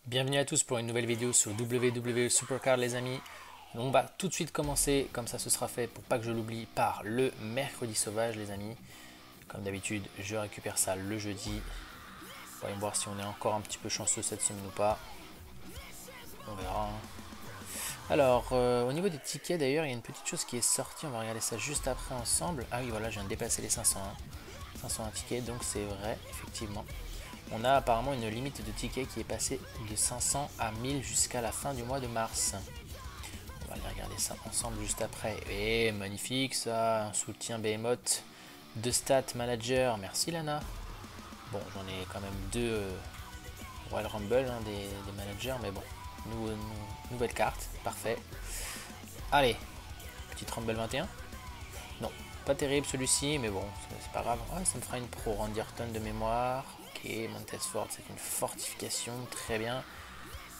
Bienvenue à tous pour une nouvelle vidéo sur WWE Supercard les amis. On va tout de suite commencer, comme ça ce sera fait pour pas que je l'oublie, par le mercredi sauvage les amis. Comme d'habitude je récupère ça le jeudi. Voyons voir si on est encore un petit peu chanceux cette semaine ou pas. On verra. Alors au niveau des tickets d'ailleurs il y a une petite chose qui est sortie, on va regarder ça juste après ensemble. Ah oui voilà, je viens de dépasser les 501. 501 tickets, donc c'est vrai effectivement. On a apparemment une limite de tickets qui est passée de 500 à 1000 jusqu'à la fin du mois de mars. On va aller regarder ça ensemble juste après. Et magnifique ça, un soutien Behemoth de Stat Manager. Merci Lana. Bon, j'en ai quand même deux Royal Rumble des managers, mais bon, nouvelle carte, parfait. Allez, petite Rumble 21. Non, pas terrible celui-ci, mais bon, c'est pas grave. Ouais, ça me fera une pro Randy Orton de mémoire. Ok, Montesford, c'est une fortification, très bien.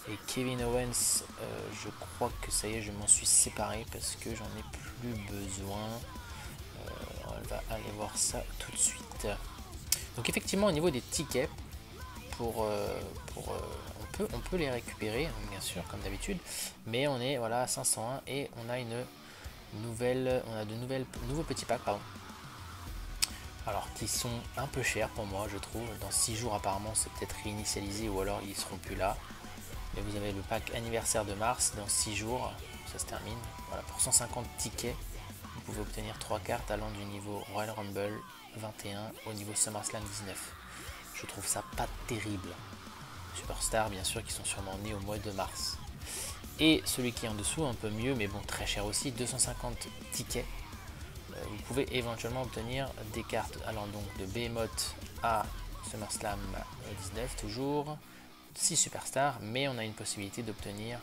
Et Kevin Owens, je crois que ça y est, je m'en suis séparé parce que j'en ai plus besoin. On va aller voir ça tout de suite. Donc effectivement, au niveau des tickets, on peut les récupérer, bien sûr, comme d'habitude. Mais on est voilà à 501 et on a nouveaux petits packs, pardon. Alors qui sont un peu chers pour moi, je trouve. Dans 6 jours apparemment, c'est peut-être réinitialisé ou alors ils seront plus là. Et vous avez le pack anniversaire de mars dans 6 jours, ça se termine. Voilà, pour 150 tickets, vous pouvez obtenir 3 cartes allant du niveau Royal Rumble 21 au niveau SummerSlam 19. Je trouve ça pas terrible. Superstar, bien sûr, qui sont sûrement nés au mois de mars. Et celui qui est en dessous, un peu mieux, mais bon, très cher aussi, 250 tickets. Vous pouvez éventuellement obtenir des cartes allant donc de Behemoth à SummerSlam 19 toujours. 6 superstars, mais on a une possibilité d'obtenir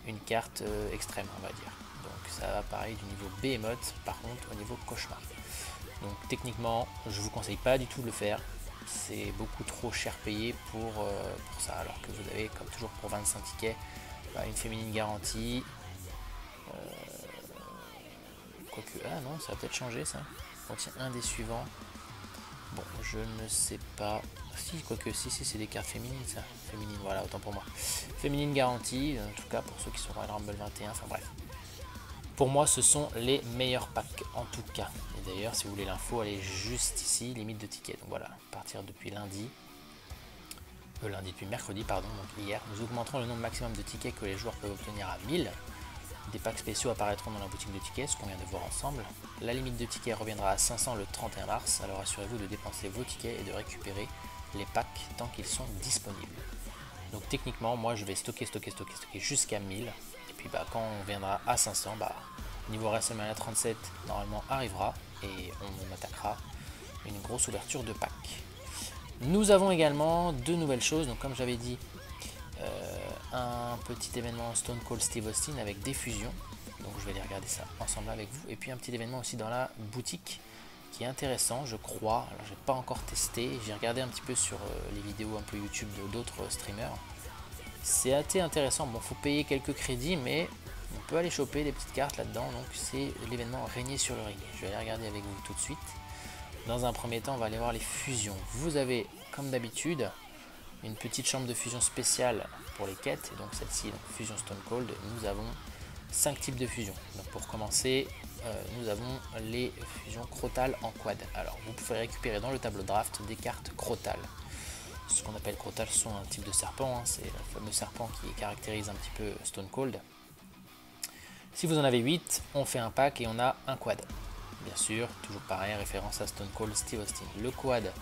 une carte extrême, on va dire. Donc ça va pareil du niveau Behemoth, par contre au niveau cauchemar. Donc techniquement, je vous conseille pas du tout de le faire. C'est beaucoup trop cher payé pour ça, alors que vous avez, comme toujours pour 25 tickets, une féminine garantie. Quoique, ah non, ça va peut-être changer ça. On tient un des suivants. Bon, je ne sais pas. Si, quoique, si, c'est des cartes féminines, ça. Féminine, voilà, autant pour moi. Féminine garantie, en tout cas pour ceux qui sont Royal Rumble 21, enfin bref. Pour moi, ce sont les meilleurs packs, en tout cas. Et d'ailleurs, si vous voulez l'info, elle est juste ici, limite de tickets. Donc voilà, à partir depuis lundi, depuis mercredi, pardon, donc hier, nous augmenterons le nombre maximum de tickets que les joueurs peuvent obtenir à 1000. Des packs spéciaux apparaîtront dans la boutique de tickets, ce qu'on vient de voir ensemble. La limite de tickets reviendra à 500 le 31 mars, alors assurez-vous de dépenser vos tickets et de récupérer les packs tant qu'ils sont disponibles. Donc techniquement, moi je vais stocker jusqu'à 1000. Et puis quand on viendra à 500, niveau WrestleMania 37 normalement arrivera et on attaquera une grosse ouverture de packs. Nous avons également deux nouvelles choses, donc comme j'avais dit, un petit événement Stone Cold Steve Austin avec des fusions, donc je vais aller regarder ça ensemble avec vous, et puis un petit événement aussi dans la boutique qui est intéressant je crois. Alors j'ai pas encore testé, j'ai regardé un petit peu sur les vidéos un peu YouTube d'autres streamers, c'est assez intéressant. Bon, faut payer quelques crédits, mais on peut aller choper des petites cartes là dedans, donc c'est l'événement Régner sur le ring. Je vais aller regarder avec vous tout de suite. Dans un premier temps, on va aller voir les fusions. Vous avez comme d'habitude une petite chambre de fusion spéciale pour les quêtes, et donc celle-ci, fusion Stone Cold. Nous avons 5 types de fusions. Donc pour commencer, nous avons les fusions Crotal en quad. Alors vous pouvez récupérer dans le tableau draft des cartes Crotal. Ce qu'on appelle Crotal sont un type de serpent, c'est le fameux serpent qui caractérise un petit peu Stone Cold. Si vous en avez 8, on fait un pack et on a un quad. Bien sûr, toujours pareil, référence à Stone Cold Steve Austin. Le quad,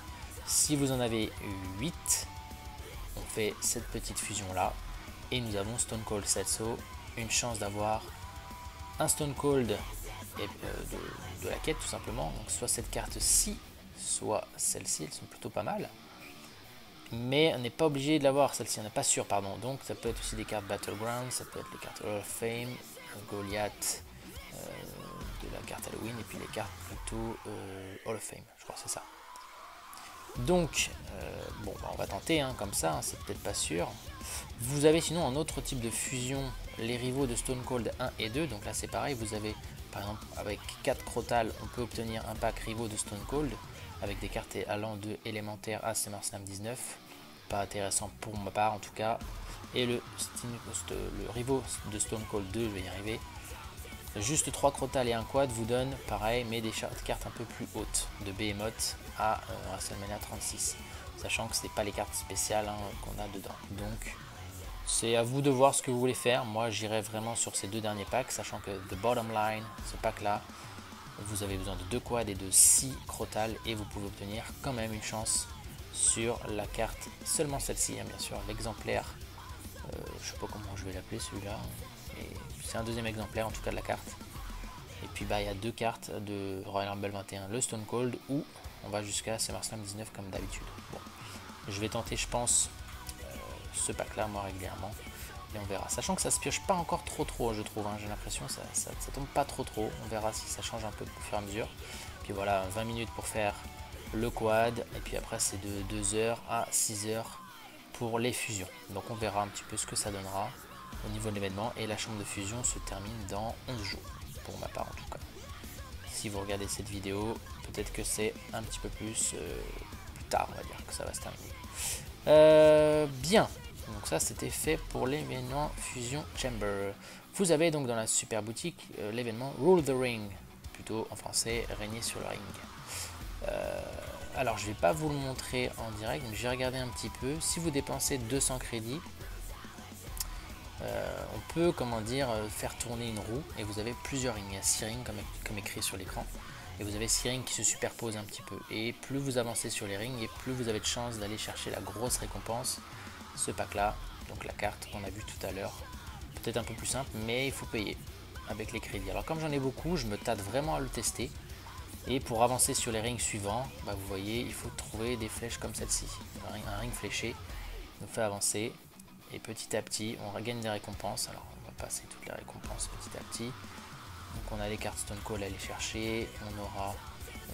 si vous en avez 8, on fait cette petite fusion là et nous avons Stone Cold Setso, une chance d'avoir un Stone Cold de la quête tout simplement, donc soit cette carte ci, soit celle-ci, elles sont plutôt pas mal, mais on n'est pas obligé de l'avoir celle-ci, on n'est pas sûr, pardon. Donc ça peut être aussi des cartes Battleground, ça peut être les cartes Hall of Fame, Goliath, de la carte Halloween, et puis les cartes plutôt Hall of Fame, je crois que c'est ça. Donc, bon, on va tenter comme ça, c'est peut-être pas sûr. Vous avez sinon un autre type de fusion, les rivaux de Stone Cold 1 et 2. Donc là, c'est pareil, vous avez par exemple avec 4 Crotal, on peut obtenir un pack rivaux de Stone Cold avec des cartes allant de élémentaire à SummerSlam 19. pas intéressant pour ma part en tout cas. Et le Rivo de Stone Cold 2, je vais y arriver. Juste 3 Crotales et un quad vous donne pareil, mais des cartes un peu plus hautes de Behemoth à WrestleMania 36. Sachant que ce n'est pas les cartes spéciales qu'on a dedans. Donc c'est à vous de voir ce que vous voulez faire. Moi j'irai vraiment sur ces 2 derniers packs, sachant que The Bottom Line, ce pack là, vous avez besoin de 2 quads et de 6 Crotales et vous pouvez obtenir quand même une chance sur la carte, seulement celle-ci, bien sûr, l'exemplaire, je sais pas comment je vais l'appeler celui-là, c'est un deuxième exemplaire en tout cas de la carte. Et puis il y a 2 cartes de Royal Rumble 21, le Stone Cold, où on va jusqu'à SummerSlam 19 comme d'habitude. Bon, je vais tenter je pense ce pack là moi régulièrement et on verra, sachant que ça se pioche pas encore trop je trouve, j'ai l'impression que ça tombe pas trop, on verra si ça change un peu au fur et à mesure. Puis voilà, 20 minutes pour faire le quad et puis après c'est de 2h à 6h pour les fusions, donc on verra un petit peu ce que ça donnera au niveau de l'événement. Et la chambre de fusion se termine dans 11 jours pour ma part en tout cas. Si vous regardez cette vidéo, peut-être que c'est un petit peu plus tard, on va dire que ça va se terminer. Bien, donc ça c'était fait pour l'événement Fusion Chamber. Vous avez donc dans la super boutique l'événement Rule the Ring, plutôt en français régner sur le ring. Alors je vais pas vous le montrer en direct, mais j'ai regardé un petit peu. Si vous dépensez 200 crédits, on peut faire tourner une roue et vous avez plusieurs rings. Il y a 6 rings comme écrit sur l'écran et vous avez 6 rings qui se superposent un petit peu, et plus vous avancez sur les rings et plus vous avez de chances d'aller chercher la grosse récompense, ce pack là, donc la carte qu'on a vue tout à l'heure. Peut-être un peu plus simple, mais il faut payer avec les crédits. Alors comme j'en ai beaucoup, je me tâte vraiment à le tester. Et pour avancer sur les rings suivants, vous voyez, il faut trouver des flèches comme celle-ci. Un ring fléché nous fait avancer. Et petit à petit, on regagne des récompenses. Alors, on va passer toutes les récompenses petit à petit. Donc, on a les cartes Stone Cold à aller chercher. On aura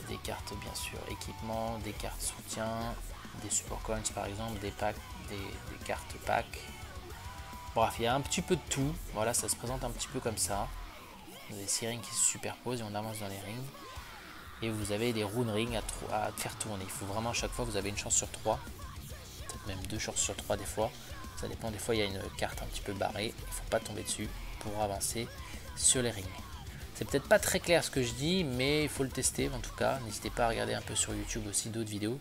des cartes, bien sûr, équipement, des cartes soutien, des support coins par exemple, des packs, des cartes pack. Bref, il y a un petit peu de tout. Voilà, ça se présente un petit peu comme ça. Vous avez 6 rings qui se superposent et on avance dans les rings. Et vous avez des rune rings à faire tourner. Il faut vraiment à chaque fois, vous avez une chance sur 3. Peut-être même 2 chances sur 3 des fois. Ça dépend, des fois il y a une carte un petit peu barrée. Il ne faut pas tomber dessus pour avancer sur les rings. C'est peut-être pas très clair ce que je dis, mais il faut le tester en tout cas. N'hésitez pas à regarder un peu sur YouTube aussi d'autres vidéos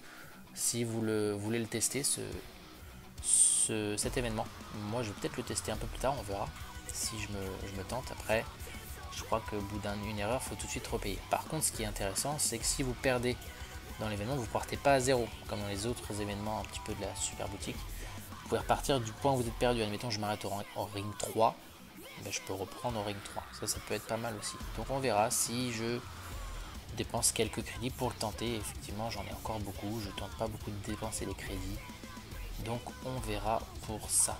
si vous voulez le tester, cet événement. Moi je vais peut-être le tester un peu plus tard, on verra si je me tente. Après, je crois qu'au bout d'une erreur, il faut tout de suite repayer. Par contre, ce qui est intéressant, c'est que si vous perdez dans l'événement, vous ne partez pas à 0, comme dans les autres événements un petit peu de la super boutique. Vous pouvez repartir du point où vous êtes perdu. Admettons, je m'arrête au ring 3, je peux reprendre au ring 3. Ça peut être pas mal aussi. Donc on verra si je dépense quelques crédits pour le tenter. Effectivement, j'en ai encore beaucoup. Je ne tente pas beaucoup de dépenser les crédits. Donc on verra pour ça.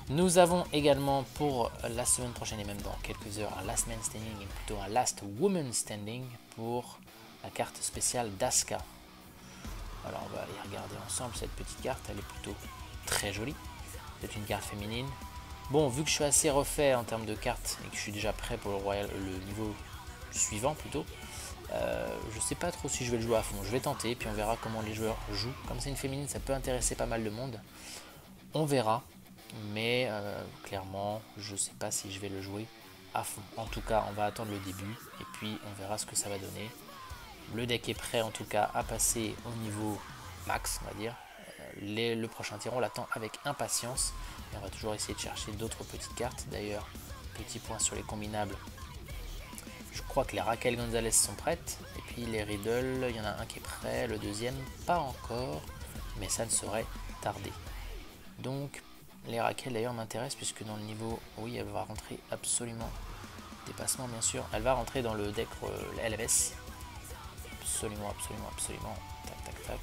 Nous avons également pour la semaine prochaine et même dans quelques heures un Last Man Standing et plutôt un Last Woman Standing pour la carte spéciale d'Asuka. Alors on va aller regarder ensemble cette petite carte, elle est plutôt très jolie. C'est une carte féminine. Bon, vu que je suis assez refait en termes de cartes et que je suis déjà prêt pour le niveau suivant plutôt, je sais pas trop si je vais le jouer à fond. Je vais tenter puis on verra comment les joueurs jouent. Comme c'est une féminine, ça peut intéresser pas mal de monde. On verra. Mais clairement je sais pas si je vais le jouer à fond. En tout cas on va attendre le début et puis on verra ce que ça va donner. Le deck est prêt en tout cas à passer au niveau max, on va dire. Le prochain tir on l'attend avec impatience et on va toujours essayer de chercher d'autres petites cartes. D'ailleurs, petit point sur les combinables, je crois que les Raquel Gonzalez sont prêtes et puis les Riddle, il y en a un qui est prêt, le deuxième pas encore, mais ça ne saurait tarder. Donc les Raquel d'ailleurs m'intéressent puisque dans le niveau, oui, elle va rentrer absolument, dépassement bien sûr, elle va rentrer dans le deck LMS, absolument, tac tac tac,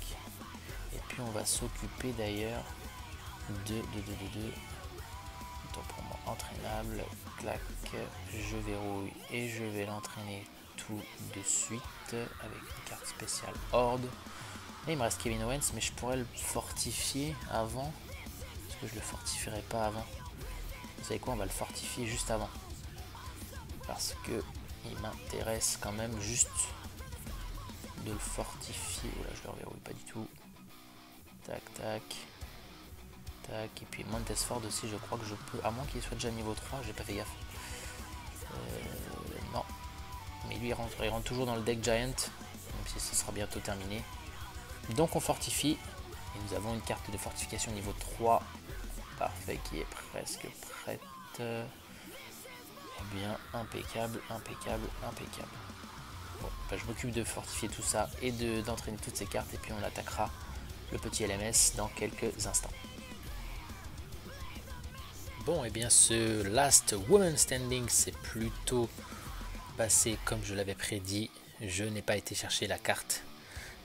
et puis on va s'occuper d'ailleurs de pour moi entraînable, clac, je verrouille et je vais l'entraîner tout de suite avec une carte spéciale Horde. Et il me reste Kevin Owens, mais je pourrais le fortifier avant. Que je le fortifierai pas avant. Vous savez quoi, on va le fortifier juste avant parce que il m'intéresse quand même juste de le fortifier. Là je le reverrouille pas du tout. Tac, tac. Tac. Et puis Montesford aussi, je crois que je peux. À moins qu'il soit déjà niveau 3, j'ai pas fait gaffe. Non. Mais lui, il rentre toujours dans le deck Giant. Même si ce sera bientôt terminé. Donc on fortifie. Et nous avons une carte de fortification niveau 3. Parfait, qui est presque prête. Eh bien, impeccable, impeccable, impeccable. Bon, bah, je m'occupe de fortifier tout ça et d'entraîner toutes ces cartes. Et puis on attaquera le petit LMS dans quelques instants. Bon, et eh bien ce Last Woman Standing s'est plutôt passé comme je l'avais prédit. Je n'ai pas été chercher la carte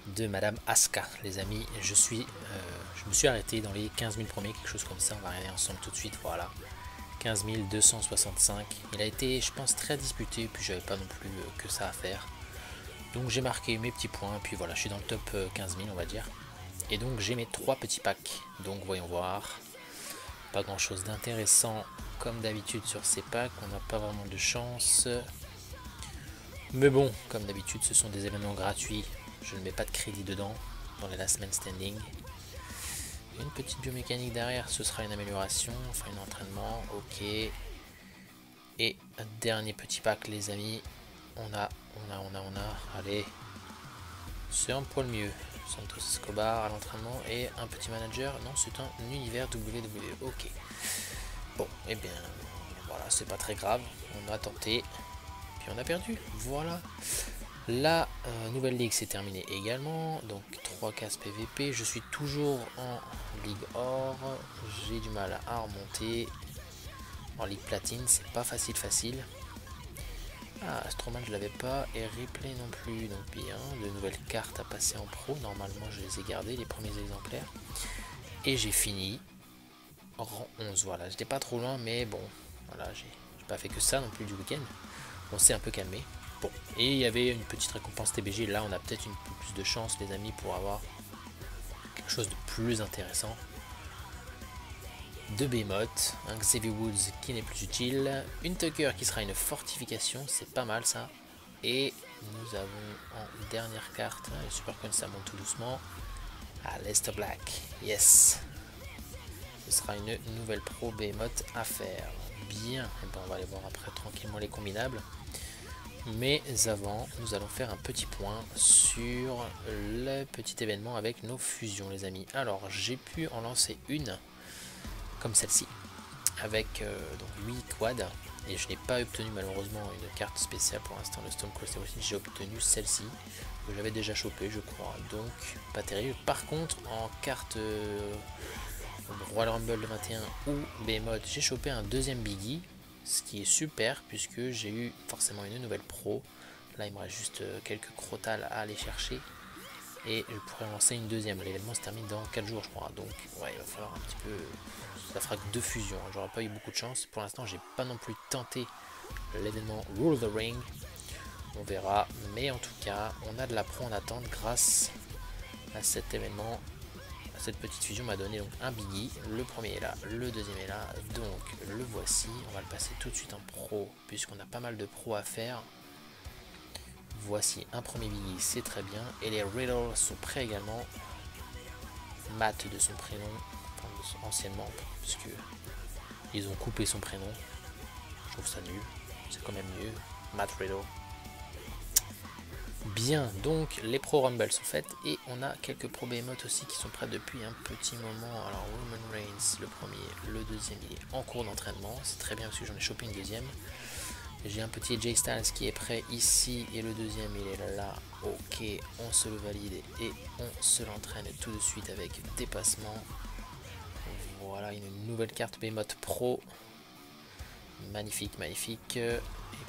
de Madame Asuka, les amis. Je me suis arrêté dans les 15 000 premiers, quelque chose comme ça. On va regarder ensemble tout de suite. Voilà, 15 265. Il a été, je pense, très disputé. Puis j'avais pas non plus que ça à faire. Donc j'ai marqué mes petits points. Puis voilà, je suis dans le top 15 000, on va dire. Et donc j'ai mes 3 petits packs. Donc voyons voir. Pas grand chose d'intéressant comme d'habitude sur ces packs. On n'a pas vraiment de chance. Mais bon, comme d'habitude, ce sont des événements gratuits. Je ne mets pas de crédit dedans, dans les Last Man Standing. Une petite biomécanique derrière, ce sera une amélioration, enfin un entraînement, ok. Et un dernier petit pack, les amis. On a, allez. C'est un poil mieux. Santos Escobar à l'entraînement et un petit manager. Non, c'est un univers WWE, ok. Bon, et bien, voilà, c'est pas très grave. On a tenté, puis on a perdu, voilà. La nouvelle ligue s'est terminée également, donc 3 cases PVP, je suis toujours en ligue or, j'ai du mal à remonter, en ligue platine, c'est pas facile. Ah, Strowman je l'avais pas, et Replay non plus, donc bien, de nouvelles cartes à passer en pro, normalement je les ai gardées, les premiers exemplaires, et j'ai fini en rang 11, voilà, j'étais pas trop loin, mais bon, voilà, j'ai pas fait que ça non plus du week-end, on s'est un peu calmé. Bon, et il y avait une petite récompense TBG, là on a peut-être une peu plus de chance les amis pour avoir quelque chose de plus intéressant. De Behemoth, un Xavier Woods qui n'est plus utile, une Tucker qui sera une fortification, c'est pas mal ça. Et nous avons en dernière carte, le Supercoin ça monte tout doucement, Lester Black, yes. Ce sera une nouvelle pro Behemoth à faire. Bien, et ben on va aller voir après tranquillement les combinables. Mais avant, nous allons faire un petit point sur le petit événement avec nos fusions les amis. Alors j'ai pu en lancer une comme celle-ci avec donc 8 quads et je n'ai pas obtenu malheureusement une carte spéciale pour l'instant de Stone Cold Steve Austin. J'ai obtenu celle-ci que j'avais déjà chopé je crois, donc pas terrible. Par contre en carte Royal Rumble de 21 ou Behemoth, j'ai chopé un deuxième Biggie. Ce qui est super puisque j'ai eu forcément une nouvelle pro. Là il me reste juste quelques crotales à aller chercher. Et je pourrais lancer une deuxième. L'événement se termine dans 4 jours je crois. Donc ouais, il va falloir un petit peu... Ça fera que 2 fusions. J'aurais pas eu beaucoup de chance. Pour l'instant j'ai pas non plus tenté l'événement Rule the Ring. On verra. Mais en tout cas on a de la pro en attente grâce à cet événement. Cette petite fusion m'a donné donc un Biggie, le premier est là, le deuxième est là, donc le voici, on va le passer tout de suite en pro, puisqu'on a pas mal de pros à faire. Voici un premier Biggie, c'est très bien, et les Riddle sont prêts également. Matt de son prénom, enfin anciennement, puisque ils ont coupé son prénom, je trouve ça nul, c'est quand même mieux, Matt Riddle. Bien, donc les Pro Rumble sont faites et on a quelques Pro Behemoth aussi qui sont prêts depuis un petit moment. Alors Roman Reigns le premier, le deuxième il est en cours d'entraînement, c'est très bien parce que j'en ai chopé une deuxième. J'ai un petit Jay Styles qui est prêt ici et le deuxième il est là. Ok, on se le valide et on se l'entraîne tout de suite avec dépassement. Voilà une nouvelle carte Behemoth Pro. Magnifique, magnifique. Et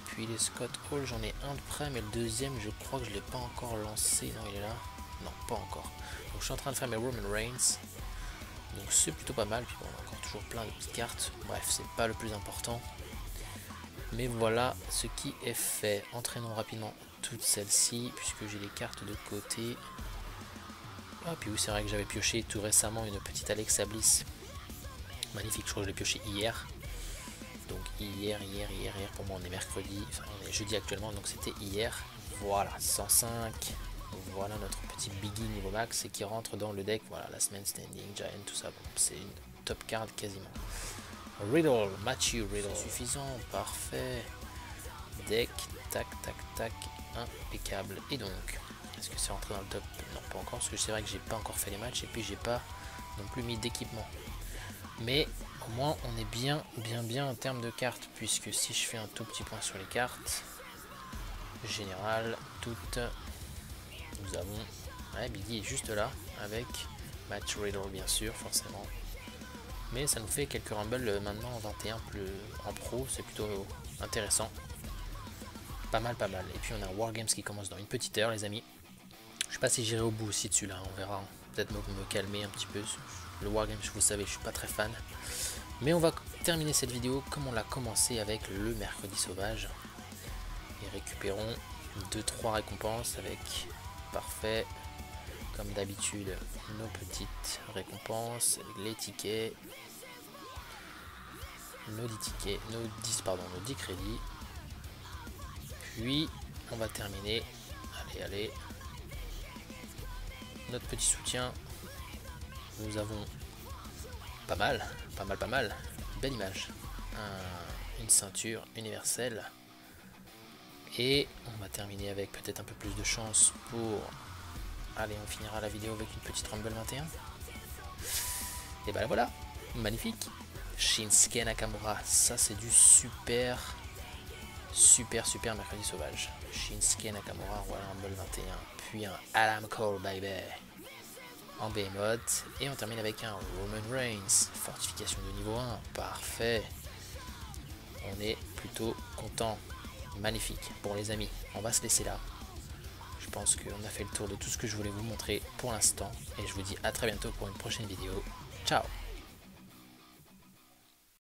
puis les Scott Hall, j'en ai un de près, mais le deuxième, je crois que je ne l'ai pas encore lancé. Non, il est là. Non, pas encore. Donc je suis en train de faire mes Roman Reigns. Donc c'est plutôt pas mal. Puis bon, on a encore toujours plein de petites cartes. Bref, c'est pas le plus important. Mais voilà ce qui est fait. Entraînons rapidement toutes celles-ci, puisque j'ai les cartes de côté. Ah, puis oui, c'est vrai que j'avais pioché tout récemment une petite Alexa Bliss. Magnifique, je crois que je l'ai pioché hier. Donc hier, pour moi on est mercredi, enfin on est jeudi actuellement, donc c'était hier. Voilà, 105, Voilà notre petit Biggie niveau max et qui rentre dans le deck. Voilà, Last Man Standing, Giant, tout ça. Bon, c'est une top card quasiment. Riddle, Matthew Riddle. Suffisant, parfait. Deck, tac, tac, tac, impeccable. Et donc, est-ce que c'est rentré dans le top? Non, pas encore, parce que c'est vrai que j'ai pas encore fait les matchs et puis j'ai pas non plus mis d'équipement. Mais au moins, on est bien en termes de cartes, puisque si je fais un tout petit point sur les cartes, générales, toutes, nous avons, ouais, Biggie est juste là, avec Match Riddle bien sûr, forcément. Mais ça nous fait quelques rumbles maintenant en 21 plus en pro, c'est plutôt intéressant. Pas mal, pas mal. Et puis on a Wargames qui commence dans une petite heure, les amis. Je sais pas si j'irai au bout aussi dessus là, on verra. Peut-être me calmer un petit peu. Le Wargames, vous savez, je suis pas très fan. Mais on va terminer cette vidéo comme on l'a commencé avec le mercredi sauvage. Et récupérons 2-3 récompenses avec, parfait, comme d'habitude, nos petites récompenses, les tickets, nos 10 tickets, nos 10 crédits. Puis on va terminer, allez, notre petit soutien. Nous avons pas mal, belle image, une ceinture universelle. Et on va terminer avec peut-être un peu plus de chance pour... Allez, on finira la vidéo avec une petite Rumble 21. Et ben voilà, magnifique. Shinsuke Nakamura, ça c'est du super mercredi sauvage. Shinsuke Nakamura, Royal Rumble 21. Puis un Adam Cole, baby, en Behemoth. Et on termine avec un Roman Reigns, fortification de niveau 1, parfait. On est plutôt content. Magnifique. Bon les amis, on va se laisser là. Je pense qu'on a fait le tour de tout ce que je voulais vous montrer pour l'instant. Et je vous dis à très bientôt pour une prochaine vidéo. Ciao!